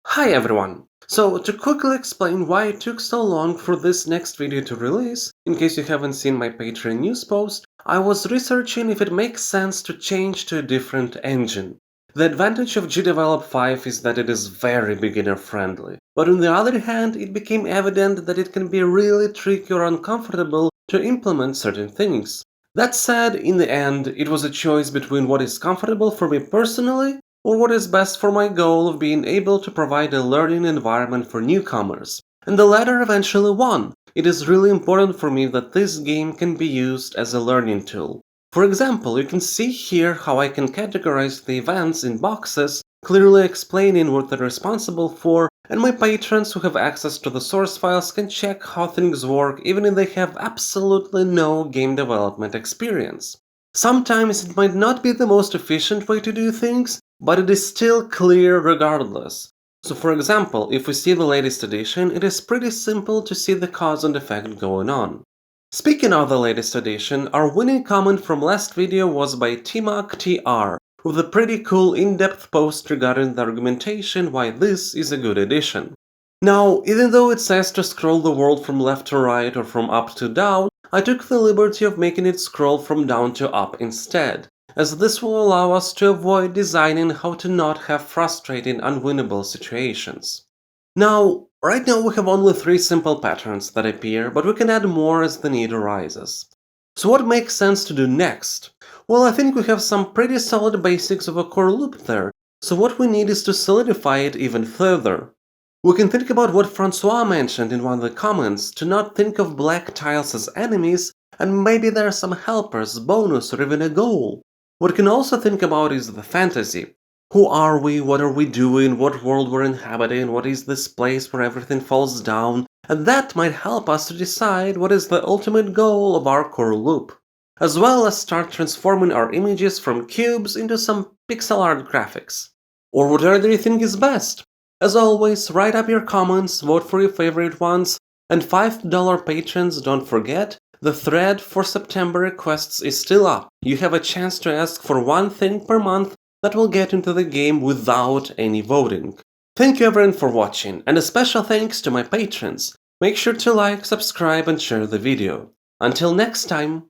Hi everyone! So, to quickly explain why it took so long for this next video to release, in case you haven't seen my Patreon news post, I was researching if it makes sense to change to a different engine. The advantage of GDevelop 5 is that it is very beginner friendly, but on the other hand, it became evident that it can be really tricky or uncomfortable to implement certain things. That said, in the end, it was a choice between what is comfortable for me personally or what is best for my goal of being able to provide a learning environment for newcomers. And the latter eventually won. It is really important for me that this game can be used as a learning tool. For example, you can see here how I can categorize the events in boxes, clearly explaining what they're responsible for, and my patrons who have access to the source files can check how things work even if they have absolutely no game development experience. Sometimes it might not be the most efficient way to do things, but it is still clear regardless. So for example, if we see the latest edition, it is pretty simple to see the cause and effect going on. Speaking of the latest edition, our winning comment from last video was by TimmacTR, with a pretty cool in-depth post regarding the argumentation why this is a good edition. Now, even though it says to scroll the world from left to right or from up to down, I took the liberty of making it scroll from down to up instead, as this will allow us to avoid designing how to not have frustrating unwinnable situations. Now, right now we have only 3 simple patterns that appear, but we can add more as the need arises. So what makes sense to do next? Well, I think we have some pretty solid basics of a core loop there, so what we need is to solidify it even further. We can think about what Francois mentioned in one of the comments, to not think of black tiles as enemies, and maybe there are some helpers, bonus, or even a goal. What we can also think about is the fantasy. Who are we, what are we doing, what world we're inhabiting, what is this place where everything falls down, and that might help us to decide what is the ultimate goal of our core loop. As well as start transforming our images from cubes into some pixel art graphics. Or whatever do you think is best? As always, write up your comments, vote for your favorite ones, and $5 patrons, don't forget, the thread for September requests is still up. You have a chance to ask for one thing per month that will get into the game without any voting. Thank you everyone for watching, and a special thanks to my patrons. Make sure to like, subscribe and share the video. Until next time!